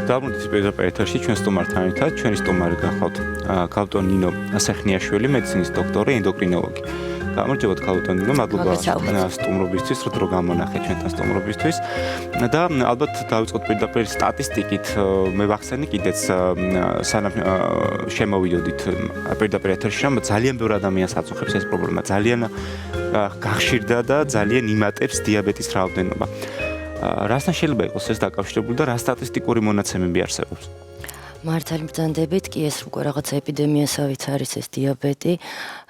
Დაბრუნდით პირდაპირ ეთერში ჩვენ სტუმართან ერთად. ჩვენი სტუმარი გახლავთ ქალბატონ ნინო ასეხნიაშვილი, მედიცინის დოქტორი, ენდოკრინოლოგი. გამარჯობათ ქალბატონ ნინო, მადლობა სტუმრობისთვის, რომ გამონახეთ ჩვენთან სტუმრობისთვის. და ალბათ დავიწყოთ პირდაპირ სტატისტიკით. მე ვახსენე კიდეც სანამ შემოვიდოდით პირდაპირ ეთერში, რომ ძალიან ბევრი ადამიანს აწუხებს ეს პრობლემა. ძალიან გახშირდა და ძალიან იმატებს დიაბეტის რაოდენობა. რასთან შეიძლება იყოს ეს დაკავშირებული და რა სტატისტიკური მონაცემები არსებობს? მართალი ბრძანდებით კი ეს უკვე რაღაცა ეპიდემიასავით არის ეს დიაბეტი.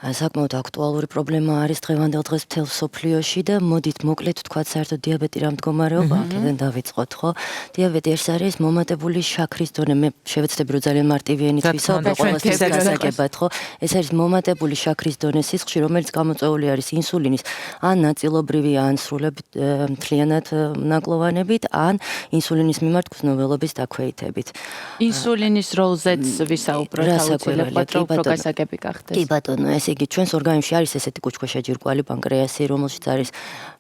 საკმაოდ აქტუალური პრობლემა არის დღევანდელ დღეს მთელ მსოფლიოში და მოდით მოკლედ ვთქვათ საერთოდ დიაბეტი რა მდგომარეობა აქედან დავიწყოთ, ხო? დიაბეტი ეს არის მომატებული შაქრის დონე. მე შევეცდები რომ ძალიან მარტივიანით ვისაუბრო ყველასთვის გასაგებად, ხო? ეს არის მომატებული შაქრის დონეს სისხლში, რომელიც გამოწვეული არის ინსულინის ან ნაწილობრივი ან სრულებით მთლიანად ნაკლოვანებით, ან ინსულინის მიმართ გრძნობელობის დაქვეითებით. ინსულინის როლზეც ვისაუბროთ აუცილებლად, რომ პროგრესაკები გახდეს. კი ბატონო, ესე იგი ჩვენს ორგანიზმში არის ესეთი კუჭქვეშა ჯირკვალი პანკრეასი, რომელშიც არის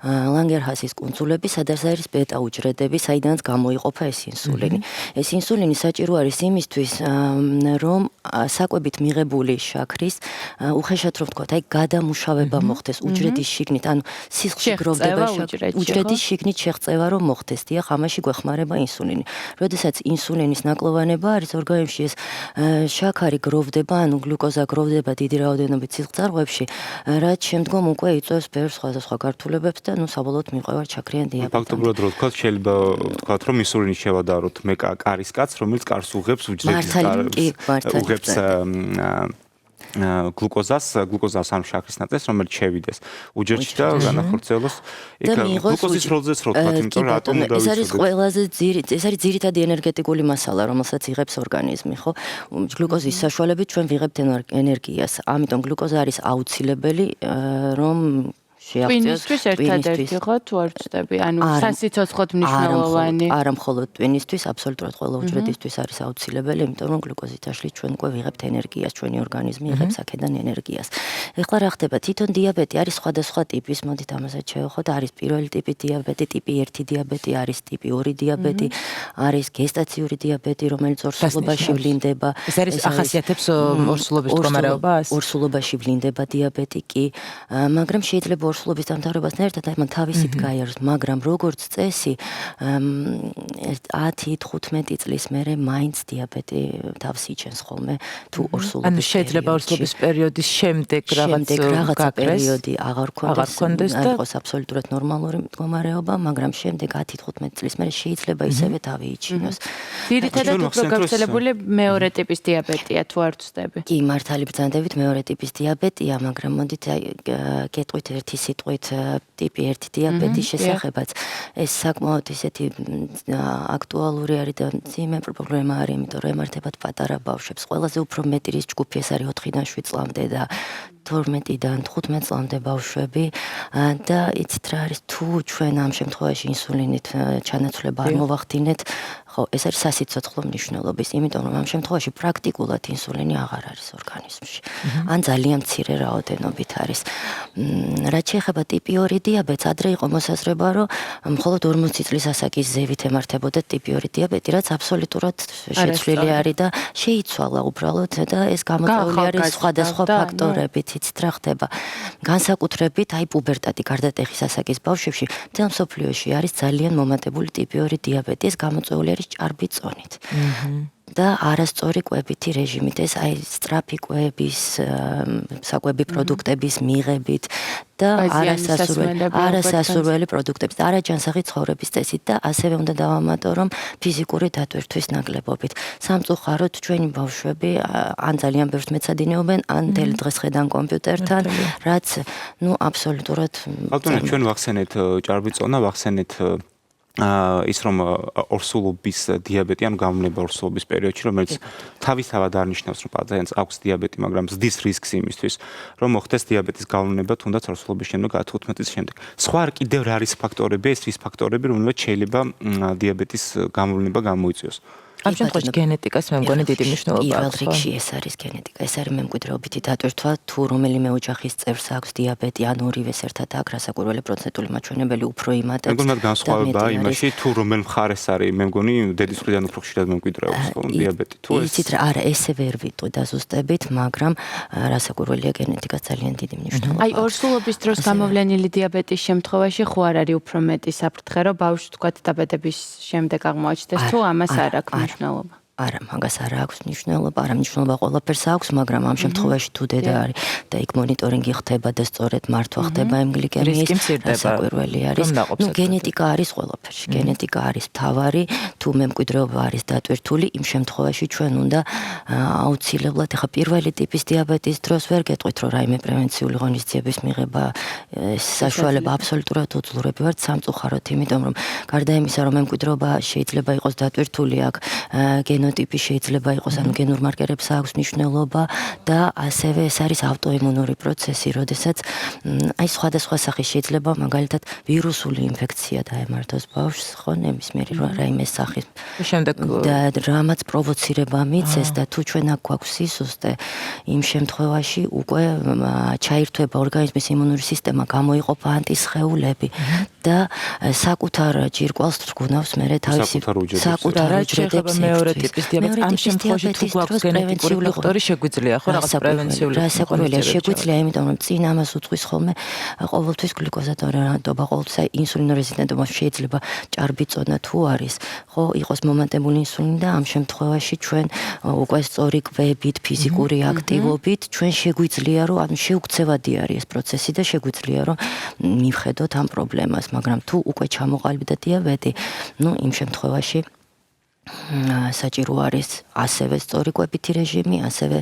ლანგერჰასის კუნძულები, სადაც არის ბეტა უჯრედები, საიდანაც გამოიყოფა ეს ინსულინი. ეს ინსულინი საჭირო არის იმისთვის, რომ საკვებით მიღებული შაქრის უხეშად რომ ვთქვათ, აი გადამუშავება მოხდეს უჯრედის შიგნით, ანუ სისხლში გროვდება უჯრედის შიგნით შეღწევა რომ მოხდეს. დიახ, ამაში გვეხმარება ინსულინი. როდესაც ინსულინის ნაკლოვანება არის ორგანიზმში ეს შაქარი გროვდება, ანუ გლუკოზა გროვდება დიდი რაოდენობით სისხლძარღვებში, რაც შემდგომ უკვე იწვევს ბევრ სხვადასხვა გართულებებს და ნუ საბოლოოდ მიყვება შაქრიან დიაბეტს. ფაქტობრივად რო ვთქვათ, შეიძლება ვთქვათ, რომ ინსულინის შევადაროთ მე კარის კაცს, რომელიც კარს უღებს უჯრედის უღებს გლუკოზას ან შაქრის ნაწილს, რომელიც შევიდეს უჯრედში და განახორციელოს იქ გლუკოზის როლზეც რო ვთქვათ, იმიტომ რომ ატომი ეს არის ყველაზე ეს არის ძირითადი ენერგეტიკული მასალა, რომელსაც იღებს ორგანიზმი, ხო? გლუკოზის საშუალებით ჩვენ ვიღებთ ენერგიას. ამიტომ გლუკოზა არის აუცილებელი, რომ ტვინისთვის ერთადერთი ხო თუ არ ვწდები? ანუ სასიცოცხლოდ მნიშვნელოვანი. არა მხოლოდ ტვინისთვის, აბსოლუტურად ყველა უჯრედისთვის არის აუცილებელი, იმიტომ რომ გლუკოზის დაშლით ჩვენ უკვე ვიღებთ ენერგიას, ჩვენი ორგანიზმი იღებს აქედან ენერგიას. ეხლა რა ხდება? თვითონ დიაბეტი არის სხვადასხვა ტიპის, მოდით ამასაც შევეხოთ, არის პირველი ტიპი დიაბეტი, ტიპი 1 დიაბეტი, არის ტიპი 2 დიაბეტი, არის გესტაციური დიაბეტი, რომელიც ორსულობაში ვლინდება. ეს არის ახასიათებს ორსულობის მდგომარეობას? ორსულობაში ვლინდება დიაბეტი კი, მაგრამ შეიძლება ორსულობის დამთავრებასთან ერთად აი მან თავისით გაიაროს, მაგრამ როგორც წესი 10-15 წლის მერე მაინც დიაბეტი თავს იჩენს ხოლმე თუ ორსულობის. ანუ შეიძლება ორსულობის პერიოდის შემდეგ რაღაცა პერიოდი აღარ გქონდეს და იყოს აბსოლუტურად ნორმალური მდგომარეობა, მაგრამ შემდეგ 10-15 წლის მერე შეიძლება ისევე თავი იჩინოს. ძირითადად უფრო გავრცელებული მეორე ტიპის დიაბეტია თუ არ ვწდები? კი, მართალი ბრძანდებით მეორე ტიპის დიაბეტია, მაგრამ მოდით აი გეტყვით ერთი სიტყვით ტიპი 1 დიაბეტის შესახებაც. ეს საკმაოდ ისეთი აქტუალური არის და ძიმე პრობლემა არის, იმიტომ რომ ემართებათ პატარა ბავშვებს. ყველაზე უფრო მეტი რის ჯგუფი ეს არის 4-დან 7 წლამდე და 12-დან 15 წლამდე ბავშვები და იცით რა არის, თუ ჩვენ ამ შემთხვევაში ინსულინით ჩანაცვლება არ მოვახდინეთ, ხო, ეს არის სასიცოცხლო მნიშვნელობის, იმიტომ რომ ამ შემთხვევაში პრაქტიკულად ინსულინი აღარ არის ორგანიზმში. ან ძალიან მცირე რაოდენობით არის. რაც შეეხება ტიპი 2 დიაბეტს, ადრე იყო მოსაზრება, რომ მხოლოდ 40 წლის ასაკის ზევით ემართებოდა ტიპი 2 დიაბეტი, რაც აბსოლუტურად შეცვლილი არის და შეიცვალა უბრალოდ და ეს გამოწვეული არის სხვადასხვა ფაქტორებით. იცით რა ხდება? განსაკუთრებით აი პუბერტატი გარდატეხის ასაკის ბავშვებში მთელ მსოფლიოში არის ძალიან მომატებული ტიპი 2 დიაბეტი. ეს გამოწვეული არის ჭარბი წონით. და არასწორი კვებითი რეჟიმით, ეს აი სწრაფი კვების, საკვები პროდუქტების მიღებით და არასასურველი პროდუქტების, არაჯანსაღი ცხოვრების წესით და ასევე უნდა დავამატო, რომ ფიზიკური დატვირთვის ნაკლებობით. სამწუხაროდ ჩვენი ბავშვები ან ძალიან ბევრს მეცადინეობენ, ან მთელი დღეს ხედან კომპიუტერთან, რაც ნუ აბსოლუტურად ბატონო, ჩვენ ვახსენეთ ჭარბი წონა, ვახსენეთ ის რომ ორსულობის დიაბეტი, ანუ გამოვნება ორსულობის პერიოდში, რომელიც თავისთავად არ ნიშნავს, რომ პაციენტს აქვს დიაბეტი, მაგრამ ზრდის რისკს იმისთვის, რომ მოხდეს დიაბეტის გამოვნება თუნდაც ორსულობის შემდეგ 10-15 წლის შემდეგ. სხვა კიდევ რა არის ფაქტორები, ეს ის ფაქტორები, რომლებიც შეიძლება დიაბეტის გამოვნება გამოიწვიოს? ამ შემთხვევაში გენეტიკას მე მგონი დიდი მნიშვნელობა პირველ აქვს. რიგში ეს არის გენეტიკა, ეს არის მემკვიდრეობითი დატვირთვა, თუ რომელიმე ოჯახის წევრს აქვს დიაბეტი, ან ორივეს ერთად აქვს, რასაკვირველი პროცენტული მაჩვენებელი უფრო იმატებს. მე მგონი განსხვავებაა იმაში, თუ რომელ მხარეს არის, მე მგონი დედის მხრიდან უფრო ხშირად მემკვიდრეობს დიაბეტი. თუ ეს იცით რა, არა, ესე ვერ ვიტყვი დაზუსტებით, მაგრამ რასაკვირველია გენეტიკა ძალიან დიდი მნიშვნელობა. აი, ორსულობის დროს გამოვლენილი დიაბეტის შემთხვევაში ხო არ არის უფრო მეტი საფრთხე, რომ ბავშვს თქვათ დაბადების შემდეგ აღმოაჩნდეს, თუ ამას არ აქვს მნიშვნელობა. არა, მაგას არ აქვს მნიშვნელობა, არა მნიშვნელობა ყველაფერს აქვს, მაგრამ ამ შემთხვევაში თუ დედა არის და იქ მონიტორინგი ხდება და სწორედ მართვა ხდება იმ გლიკემიის, რასაკვირველი არის. ნუ გენეტიკა არის ყველაფერში, გენეტიკა არის მთავარი, თუ მემკვიდრეობა არის დატვირთული, იმ შემთხვევაში ჩვენ უნდა აუცილებლად, ეხა პირველი ტიპის დიაბეტის დროს ვერ გეტყვით, რომ რაიმე პრევენციული ღონისძიების მიღება საშუალება აბსოლუტურად უძლურები ვართ სამწუხაროდ, იმიტომ რომ გარდა იმისა, რომ მემკვიდრეობა შეიძლება იყოს დატვირთული აქ გენოტიპი შეიძლება იყოს, ანუ გენურ მარკერებს აქვს მნიშვნელობა და ასევე ეს არის ავტოიმუნური პროცესი, როდესაც აი სხვადასხვა სახის შეიძლება მაგალითად ვირუსული ინფექცია დაემართოს ბავშვს, ხო, ნებისმიერი რაიმე სახის და რამაც პროვოცირება მიცეს და თუ ჩვენ აქ გვაქვს სისუსტე, იმ შემთხვევაში უკვე ჩაირთვება ორგანიზმის იმუნური სისტემა, გამოიყოფა ანტისხეულები და საკუთარ ჯირკვალს რგუნავს მერე თავისი საკუთარ უჯრედებს მეორე ტიპის დიაბეტი. ამ შემთხვევაში თუ გვაქვს გენეტიკური ფაქტორი შეგვიძლია ხო რაღაც პრევენციული რასაკვირველია, შეგვიძლია, იმიტომ რომ წინ ამას უწყვის ხოლმე ყოველთვის გლიკოზადორანტობა, ყოველთვის აი ინსულინორეზისტენტობა შეიძლება ჭარბი წონა თუ არის, ხო, იყოს მომატებული ინსულინი და ამ შემთხვევაში ჩვენ უკვე სწორი კვებით, ფიზიკური აქტივობით ჩვენ შეგვიძლია რომ ანუ შეუქცევადი არის ეს პროცესი და შეგვიძლია რომ მივხედოთ ამ პრობლემას, მაგრამ თუ უკვე ჩამოყალიბდა დიაბეტი, ნუ იმ შემთხვევაში საჭირო არის ასევე სწორი კვებითი რეჟიმი, ასევე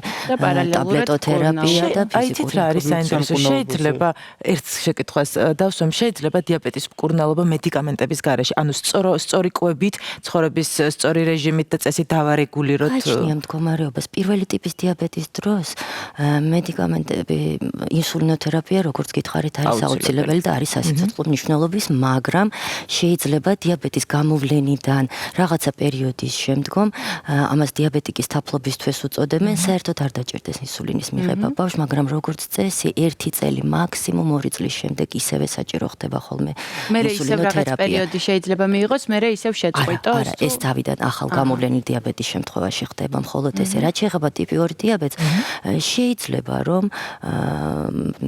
ტაბლეტოთერაპია და აი ცით რა არის საინტერესო, შეიძლება ერთ შეკითხვას დავსვამ, შეიძლება დიაბეტის მკურნალობა მედიკამენტების გარეშე, ანუ სწორი კვებით, ცხოვრების სწორი რეჟიმით და წესით დავარეგულიროთ. აჩნია მდგომარეობას პირველი ტიპის დიაბეტის დროს მედიკამენტები, ინსულინოთერაპია, როგორც გითხარით, არის აუცილებელი და არის სასიცოცხლო მნიშვნელობის, მაგრამ შეიძლება დიაბეტის გამოვლენიდან რაღაცა პერიოდის შემდგომ ამას დიაბეტიკის თაფლობისთვის უწოდებენ, საერთოდ არ დაჭირდეს ინსულინის მიღება ბავშვს, მაგრამ როგორც წესი, 1 წელი მაქსიმუმ 2 წლის შემდეგ ისევე საჭირო ხდება ხოლმე ინსულინოთერაპია. პერიოდი შეიძლება მიიღოს, მერე ისევ შეწყვიტოს. არა, ეს თავიდან ახალ გამოვლენილ დიაბეტის შემთხვევაში ხდება, მხოლოდ ესე. რაც შეეხება ტიპი 2 დიაბეტს, შეიძლება რომ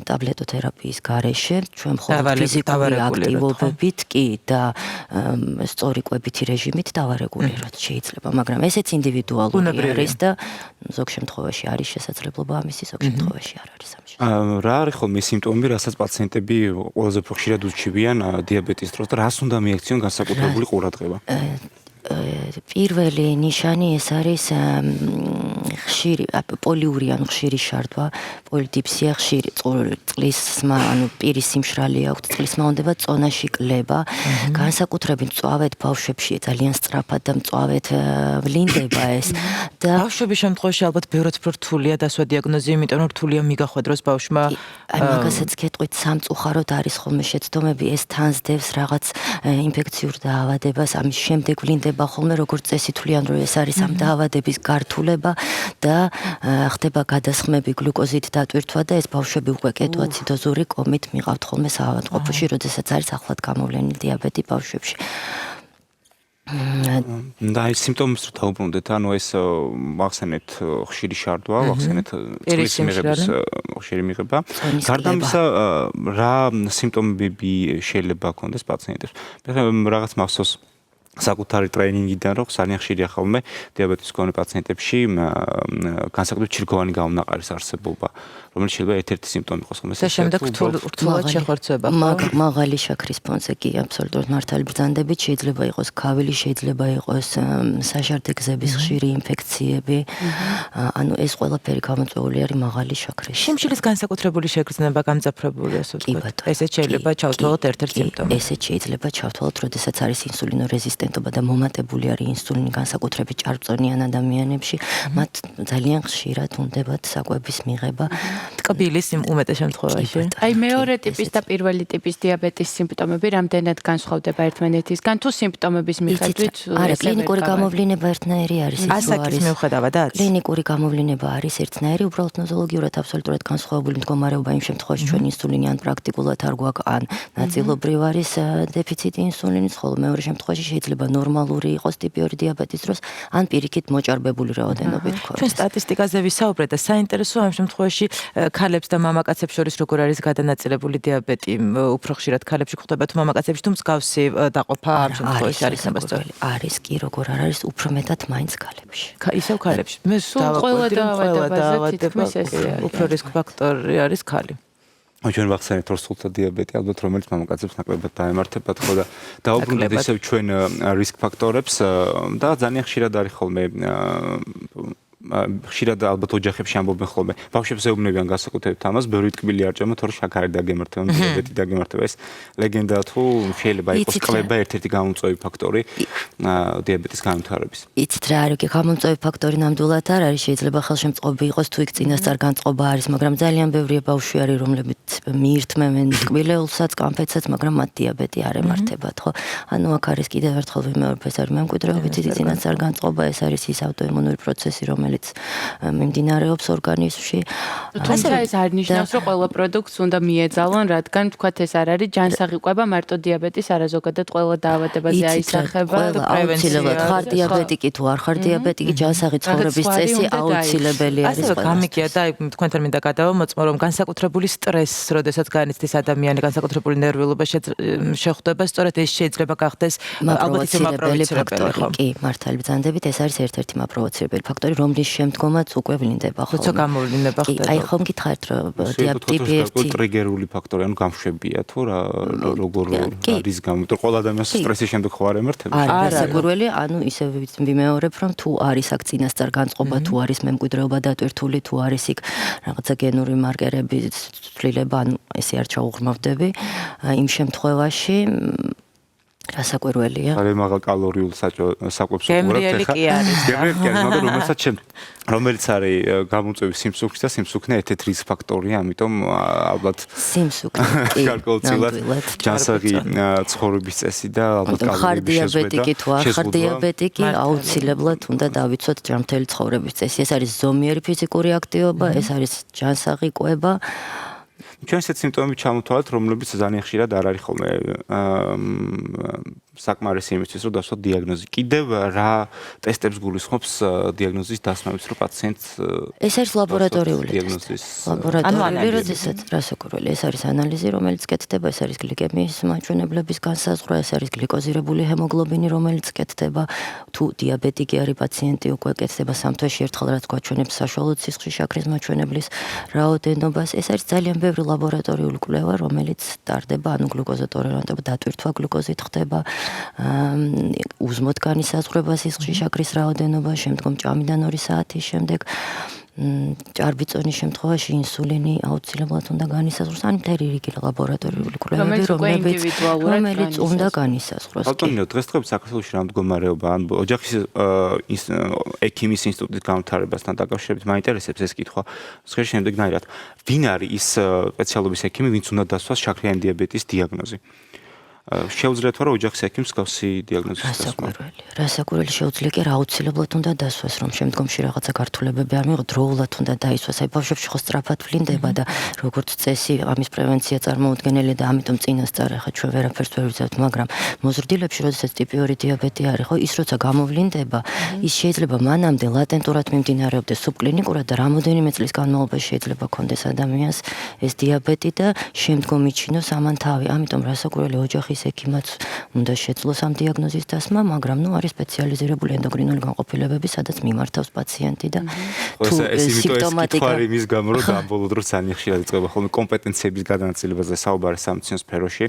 ტაბლეტოთერაპიის გარეშე ჩვენ მხოლოდ ფიზიკური აქტივობებით კი და სწორი კვებითი რეჟიმით დავარეგულიროთ. შეიძლება, მაგრამ ესეც ინდივიდუალური არის და ზოგ შემთხვევაში არის შესაძლებლობა ამისი, ზოგ შემთხვევაში არ არის ამის. რა არის ხოლმე სიმპტომები, რასაც პაციენტები ყველაზე უფრო ხშირად უჩივიან დიაბეტის დროს და რას უნდა მიექციონ განსაკუთრებული ყურადღება? პირველი ნიშანი ეს არის ხშირი პოლიური, ანუ ხშირი შარდვა, პოლიდიფსია, ხშირი წყლისმა, ანუ პირის სიმშრალე აქვს, წყლისმა უნდება წონაში კლება, განსაკუთრებით მწვავედ ბავშვებში ძალიან სწრაფად და მწვავედ ვლინდება ეს და ბავშვების შემთხვევაში ალბათ ბევრად უფრო რთულია დასვა დიაგნოზი, იმიტომ რომ რთულია მიგახვედროს ბავშვმა. აი მაგასაც გეტყვით, სამწუხაროდ არის ხოლმე შეცდომები, ეს თანსდევს რაღაც ინფექციურ დაავადებას, ამის შემდეგ ვლინდება ხოლმე როგორც წესი თვლიან რომ ეს არის ამ დაავადების გართულება და ხდება გადასხმები გლუკოზით დატვირთვა და ეს ბავშვები უკვე კეტოაციდოზური კომით მიყავთ ხოლმე საავადმყოფოში, როდესაც არის ახლად გამოვლენილი დიაბეტი ბავშვებში. და აი სიმპტომებს რო დაუბრუნდეთ, ანუ ეს ვახსენეთ ხშირი შარდვა, ვახსენეთ წყლის მიღების ხშირი მიღება. გარდა ამისა, რა სიმპტომები შეიძლება ჰქონდეს პაციენტებს? რაღაც მახსოვს საკუთარი ტრეინინგიდან რომ ძალიან ხშირია ხოლმე დიაბეტის მქონე პაციენტებში განსაკუთრებით ჩირგოვანი გამონაყარის არსებობა, რომელიც შეიძლება ერთ-ერთი სიმპტომი იყოს ხოლმე. და შემდეგ რთულად შეხორცება. მაღალი შაქრის ფონზე კი აბსოლუტურად მართალი ბრძანდებით შეიძლება იყოს ქავილი, შეიძლება იყოს საშარდე გზების ხშირი ინფექციები. ანუ ეს ყველაფერი გამოწვეული არის მაღალი შაქრის. შიმშილის განსაკუთრებული შეგრძნება გამძაფრებული, ასე ვთქვათ. ესეც შეიძლება ჩავთვალოთ ერთ-ერთი სიმპტომი. ესეც შეიძლება ჩავთვალოთ, როდესაც არის ინსულინორეზისტენტობა და მომატებული არის ინსულინი განსაკუთრებით ჭარბწონიან ადამიანებში, მათ ძალიან ხშირად უნდებათ საკვების მიღება. ტკბილის უმეტეს შემთხვევაში. აი მეორე ტიპის და პირველი ტიპის დიაბეტის სიმპტომები რამდენად განსხვავდება ერთმანეთისგან თუ სიმპტომების მიხედვით? არა, კლინიკური გამოვლინება ერთნაირი არის. ასაკის მიუხედავადაც. კლინიკური გამოვლინება არის ერთნაირი, უბრალოდ ნოზოლოგიურად აბსოლუტურად განსხვავებული მდგომარეობა იმ შემთხვევაში ჩვენ ინსულინი ან პრაქტიკულად არ გვაქვს, ან ნაწილობრივ არის დეფიციტი ინსულინის, ხოლო მეორე შემთხვევაში შეიძლება ნორმალური იყოს ტიპი 2 დიაბეტის დროს, ან პირიქით მოჭარბებული რაოდენობით ქონდეს. ჩვენ სტატისტიკაზე ვისაუბრეთ და საინტერესოა ამ შემთხვევაში ქალებს და მამაკაცებს შორის როგორ არის გადანაწილებული დიაბეტი, უფრო ხშირად ქალებში გვხვდება თუ მამაკაცებში, თუ მსგავსი დაყოფა ამ შემთხვევაში არის ნებასწორი. არის კი, როგორ არ არის, უფრო მეტად მაინც ქალებში. ისევ ქალებში. მე ყველა დაავადებაზე თითქმის ესე არის. უფრო რისკ ფაქტორი არის ქალი. ჩვენ ვახსენეთ რომ სულთა დიაბეტი ალბათ რომელიც მამაკაცებს ნაკლებად დაემართებათ ხო და დაუბრუნდეთ ისევ ჩვენ რისკ ფაქტორებს და ძალიან ხშირად არის ხოლმე ხშირად ალბათ ოჯახებში ამბობენ ხოლმე ბავშვებს ეუბნებიან განსაკუთრებით ამას ბევრი ტკბილი არ ჭამოთ თორე შაქარი დაგემართება დიაბეტი დაგემართება ეს ლეგენდა თუ შეიძლება იყოს კლება ერთ-ერთი გამომწვევი ფაქტორი დიაბეტის განვითარების იცით რა არის გამომწვევი ფაქტორი ნამდვილად არ არის შეიძლება ხელშემწყობი იყოს თუ იქ წინასწარ განწყობა არის მაგრამ ძალიან ბევრია ბავშვი არის რომლებიც მიირთმევენ ტკბილეულსაც კამფეტსაც მაგრამ მათ დიაბეტი არ ემართებათ ხო ანუ აქ არის კიდევ ერთხელ ვიმეორებ ეს არის მემკვიდრეობითი წინასწარ განწყობა ეს არის ის ავტოიმუნური პროცესი რომელიც მიმდინარეობს ორგანიზმში. თუმცა ეს არ ნიშნავს, რომ ყველა პროდუქტს უნდა მიეძალონ, რადგან თქვათ ეს არ არის ჯანსაღი კვება მარტო დიაბეტის, არა ზოგადად ყველა დაავადებაზე აისახება და პრევენციულად. ხარ დიაბეტიკი თუ არ ხარ დიაბეტიკი, ჯანსაღი ცხოვრების წესი აუცილებელი არის. ასე გამიგია და თქვენთან მინდა გადავამოწმო, რომ განსაკუთრებული სტრესს, როდესაც განიცდის ადამიანი, განსაკუთრებული ნერვიულობა შეხვდება, სწორედ ეს შეიძლება გახდეს ალბათ ის მაპროვოცირებელი ხო? კი, მართალი ბრძანდებით ეს არის ერთ-ერთი მაპროვოცირებელი ფაქტორი, რომლის შემდგომაც უკვე ვლინდება ხოლმე. როცა გამოვლინდება ხდება. კი, აი ხომ გითხარით რომ დიაბეტი ერთი ტრიგერული ფაქტორი, ანუ გამშვებია თუ რა როგორ არის გამო ყველა ადამიანს სტრესის შემდეგ ხო არ ემართება? არა, საკურველი, ანუ ისე ვიმეორებ რომ თუ არის აქ წინასწარ განწყობა, თუ არის მემკვიდრეობა დატვირთული, თუ არის იქ რაღაცა გენური მარკერების ცვლილება, ანუ ესე არ ჩაუღრმავდები, იმ შემთხვევაში რასაკვირველია. არის მაღალ კალორიულ საკვებს გემრიელი კი არის. გემრიელი კი არის, მაგრამ რომელიც არის გამომწვევი სიმსუქნის და სიმსუქნე ერთ-ერთი რისკ ფაქტორია, ამიტომ ალბათ სიმსუქნე კი გარკვეულწილად ჯანსაღი ცხოვრების წესი და ალბათ კალორიების შეზღუდვა. დიაბეტიკი თუ არ ხარ დიაბეტიკი, აუცილებლად უნდა დავიცვათ ჯანმრთელი ცხოვრების წესი. ეს არის ზომიერი ფიზიკური აქტივობა, ეს არის ჯანსაღი კვება. ჩვენ ესეთ სიმპტომები ჩამოთვალეთ, რომლებიც ძალიან ხშირად არ არის ხოლმე საკმარისი იმისთვის, რომ დავსვათ დიაგნოზი. კიდევ რა ტესტებს გულისხმობს დიაგნოზის დასმევით, რომ პაციენტს ეს არის ლაბორატორიული დიაგნოზის ლაბორატორიული, როდესაც რასაკვირველი, ეს არის ანალიზი, რომელიც კეთდება, ეს არის გლიკემიის მაჩვენებლების განსაზღვრა, ეს არის გლიკოზირებული ჰემოგლობინი, რომელიც კეთდება, თუ დიაბეტიკი არის პაციენტი, უკვე კეთდება 3 თვეში ერთხელ, რაც გვაჩვენებს საშუალო სისხლის შაქრის მაჩვენებლის რაოდენობას. ეს არის ძალიან ბევრი ლაბორატორიული კვლევა, რომელიც ტარდება, ანუ გლუკოზოტოლერანტობა დატვირთვა გლუკოზით ხდება. უზმოდ განისაზღვრება სისხლის შაქრის რაოდენობა, შემდგომ ჭამიდან 2 საათის შემდეგ ჭარბიწონის შემთხვევაში ინსულინი აუცილებლად უნდა განისაზღვროს, ან მთელი რიგი ლაბორატორიული კვლევები, რომელიც უნდა განისაზღვროს. ბატონო, დღესდღეობით საქართველოში რა მდგომარეობა, ან ოჯახის ექიმის ინსტიტუტის განვითარებასთან დაკავშირებით მაინტერესებს ეს კითხვა. სხვათა შემდეგნაირად, ვინ არის ის სპეციალობის ექიმი, ვინც უნდა დასვას შაქრიანი დიაბეტის დიაგნოზი? შეუძლიათ რომ ოჯახის ექიმს გავსი დიაგნოზის დასმა. რასაკვირველი შეუძლია კი რა აუცილებლად უნდა დასვას, რომ შემდგომში რაღაცა გართულებები არ მიიღო, დროულად უნდა დაისვას. აი ბავშვებში ხო სწრაფად ვლინდება და როგორც წესი ამის პრევენცია წარმოუდგენელია და ამიტომ წინასწარ ახლა ჩვენ ვერაფერს ვერ ვიზავთ, მაგრამ მოზრდილებში, როდესაც ტიპი 2 დიაბეტი არის, ხო, ის როცა გამოვლინდება, ის შეიძლება მანამდე ლატენტურად მიმდინარეობდეს სუბკლინიკურად და რამოდენიმე წლის განმავლობაში შეიძლება ქონდეს ადამიანს ეს დიაბეტი და შემდგომ იჩინოს ამან თავი. ამიტომ რასაკვირველი ოჯახის ექიმაც უნდა შეძლოს ამ დიაგნოზის დასმა, მაგრამ ნუ არის სპეციალიზირებული ენდოკრინული განყოფილებები, სადაც მიმართავს პაციენტი და თუ სიმპტომატიკა არის მის გამო რომ გამბოლო დროს ძალიან ხშირად იწყება ხოლმე კომპეტენციების გადანაწილებაზე საუბარი სამედიცინო სფეროში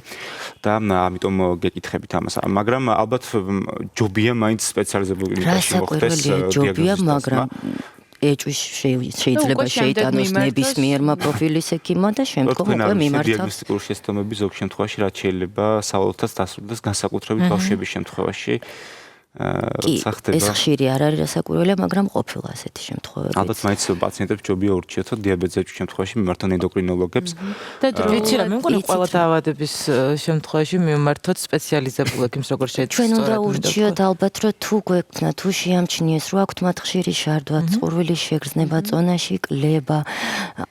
და ამიტომ გეკითხებით ამას. მაგრამ ალბათ ჯობია მაინც სპეციალიზებული კლინიკაში მოხდეს ჯობია, მაგრამ ეჭვის შეიძლება შეიტანოს ნებისმიერმა პროფილის ექიმმა და შემდგომ უკვე მიმართავს. დიაგნოსტიკური შეცდომები ზოგ შემთხვევაში რაც შეიძლება სავალოთაც დასრულდეს განსაკუთრებით ბავშვების შემთხვევაში. ეს ხშირი არ არის რასაკვირველია, მაგრამ ყოფილა ასეთი შემთხვევები. ალბათ მაინც პაციენტებს ჯობია ურჩიოთ დიაბეტზე შემთხვევაში მიმართონ ენდოკრინოლოგებს. და ვიცი რა, მე მგონი ყველა დაავადების შემთხვევაში მიმართოთ სპეციალიზებულ ექიმს როგორ შეიძლება. ჩვენ უნდა ურჩიოთ ალბათ, რომ თუ გვექნა, თუ შეამჩნიეს, რომ აქვთ მათ ხშირი შარდვა, წყურვილის შეგრძნება, წონაში კლება,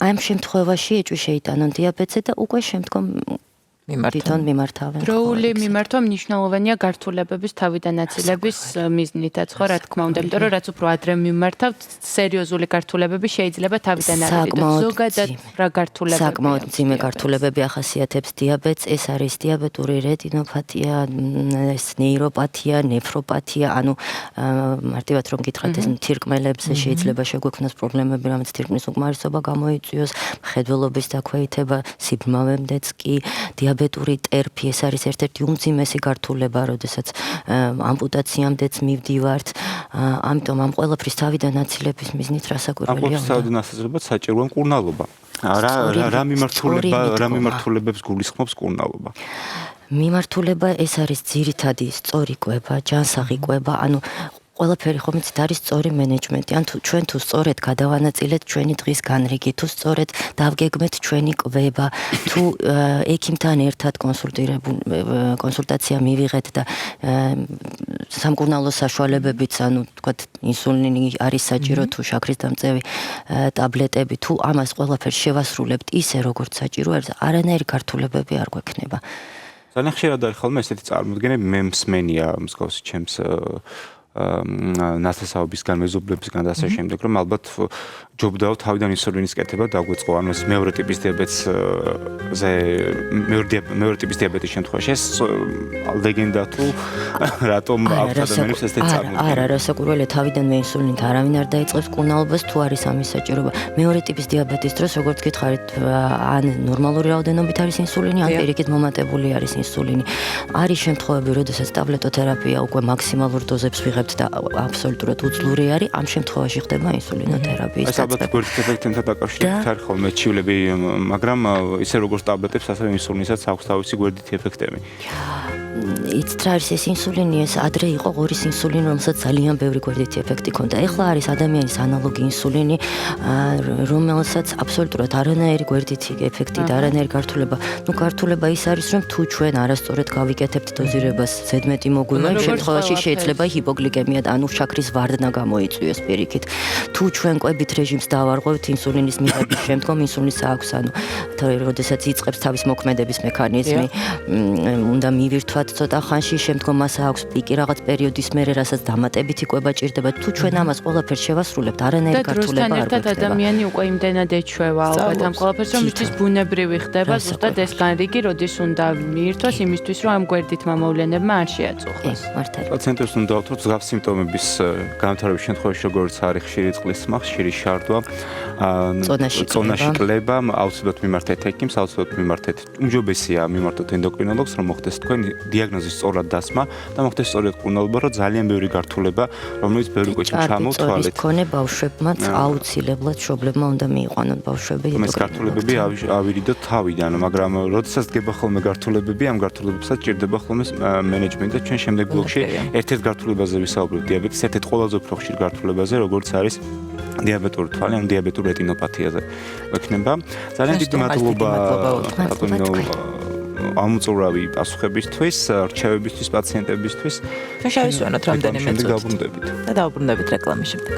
ამ შემთხვევაში ეჭვი შეიტანონ დიაბეტზე და უკვე შემდგომ თვითონ მიმართავენ. დროული მიმართვა მნიშვნელოვანია გართულებების თავიდან აცილების მიზნითაც, ხო, რა თქმა უნდა, იმიტომ რომ რაც უფრო ადრე მიმართავთ, სერიოზული გართულებები შეიძლება თავიდან ავიდოთ. ზოგადად რა გართულებებია? საკმაოდ მძიმე გართულებები ახასიათებს დიაბეტს, ეს არის დიაბეტური რეტინოპათია, ეს ნეიროპათია, ნეფროპათია, ანუ მარტივად რომ გითხრათ, ეს თირკმელებზე შეიძლება შეგვექმნას პრობლემები, რამაც თირკმლის უკმარისობა გამოიწვიოს, მხედველობის დაქვეითება, სიბრმავემდეც კი დიაბეტური ტერფი, ეს არის ერთ-ერთი უმძიმესი გართულება, როდესაც ამპუტაციამდეც მივდივართ. ამიტომ ამ ყველაფრის თავიდან აცილების მიზნით რასაკვირველია. ამ თავიდან ასაზრდებლად საჭიროა მკურნალობა. რა მიმართულებებს გულისხმობს მკურნალობა? მიმართულება ეს არის ძირითადი სწორი კვება, ჯანსაღი კვება, ანუ ყველაფერი ხომ იცით არის სწორი მენეჯმენტი. ან ჩვენ თუ სწორედ გადავანაწილეთ ჩვენი დღის განრიგი, თუ სწორედ დავგეგმეთ ჩვენი კვება, თუ ექიმთან ერთად კონსულტაცია მივიღეთ და სამკურნალო საშუალებებით, ანუ თქვათ ინსულინი არის საჭირო თუ შაქრის დამწევი ტაბლეტები, თუ ამას ყველაფერს შევასრულებთ ისე როგორც საჭირო არის, არანაირი გართულებები არ გვექნება. ძალიან ხშირად არის ხოლმე ესეთი წარმოდგენები, მე მსმენია მსგავსი ჩემს ნათესაობისგან, მეზობლებისგან და ასე შემდეგ, რომ ალბათ ჯობდაო თავიდან ინსულინის კეთება დაგვეწყო, ანუ ეს მეორე ტიპის დიაბეტზე, მეორე ტიპის დიაბეტის შემთხვევაში ეს ლეგენდა თუ რატომ აქვს ადამიანებს ესეთი წარმოდგენა? არა, რასაკვირველია, თავიდანვე ინსულინით არავინ არ დაიწყებს მკურნალობას, თუ არის ამის საჭიროება. მეორე ტიპის დიაბეტის დროს, როგორც გითხარით, ან ნორმალური რაოდენობით არის ინსულინი, ან პირიქით მომატებული არის ინსულინი. არის შემთხვევები, როდესაც ტაბლეტოთერაპია უკვე მაქსიმალურ დოზებს ვიღებთ და აბსოლუტურად უძლური არის, ამ შემთხვევაში ხდება ინსულინოთერაპიის დაწყება. ალბათ გვერდით ეფექტთან დაკავშირებით არის ხოლმე ჩივლები, მაგრამ ისე როგორც ტაბლეტებს, ასევე ინსულინისაც აქვს თავისი გვერდითი ეფექტები. იცით რა არის ეს ინსულინი, ეს ადრე იყო ღორის ინსულინი, რომელსაც ძალიან ბევრი გვერდითი ეფექტი ჰქონდა. ეხლა არის ადამიანის ანალოგი ინსულინი, რომელსაც აბსოლუტურად არანაირი გვერდითი ეფექტი და არანაირი გართულება. გართულება ის არის, რომ თუ ჩვენ არასწორად გავიკეთებთ დოზირებას, ზედმეტი მოგვივა, იმ შემთხვევაში შეიძლება ჰიპოგლიკემია და ანუ შაქრის ვარდნა გამოიწვიოს პირიქით. თუ ჩვენ კვებით რეჟიმს დავარღვევთ ინსულინის მიღების შემდგომ, ინსულინს აქვს, ანუ როდესაც იწყებს თავის მოქმედების მექანიზმი, უნდა მივირთვათ ცოტა ხანში, შემდგომ მას აქვს პიკი რაღაც პერიოდის მერე, რასაც დამატებითი კვება ჭირდება. თუ ჩვენ ამას ყველაფერს შევასრულებთ, არანაირი გართულება არ გვექნება. ადამიანი უკვე იმდენად ეჩვევა ალბათ ამ ყველაფერს, რომ მისთვის ბუნებრივი ხდება ზუსტად ეს განრიგი, როდის უნდა მიირთვას იმისთვის, რომ ამ გვერდით მომავლენებმა არ შეაწუხოს. მართალია. პაციენტებს უნდა დავთვალოთ მსგავს სიმპტომების განვითარების შემთხვევაში, როგორც არის ხშირი წყლის ხმა, ხშირი შარდვა, წონაში კლება, აუცილებლად მიმართეთ ექიმს, აუცილებლად მიმართეთ. უმჯობესია მიმართოთ ენდოკრინოლოგს, რომ მოხდეს თქვენი დიაგნოზის სწორად დასმა და მოხდეს სწორად მკურნალობა, რომ ძალიან ბევრი გართულება, რომელიც ბევრი კვეთში ჩამოვთვალეთ. ის მქონე ბავშვებმაც აუცილებლად მშობლებმა უნდა მიიყვანონ ბავშვები. ეს გართულებები ავირიდოთ თავიდან, მაგრამ როდესაც დგება ხოლმე გართულებები, ამ გართულებებსაც ჭირდება ხოლმე მენეჯმენტი და ჩვენ შემდეგ ბლოკში ერთ-ერთ გართულებაზე ვისაუბრებთ დიაბეტის, ერთ-ერთ ყველაზე უფრო ხშირ გართულებაზე, როგორც არის დიაბეტური თვალი, ან დიაბეტური რეტინოპათიაზე ვექნება. ძალიან დიდი მადლობა ამოწურავი პასუხებისთვის, რჩევებისთვის, პაციენტებისთვის. შევისვენოთ რამდენიმე წუთი. დაუბრუნდებით. და დაუბრუნდებით რეკლამის შემდეგ.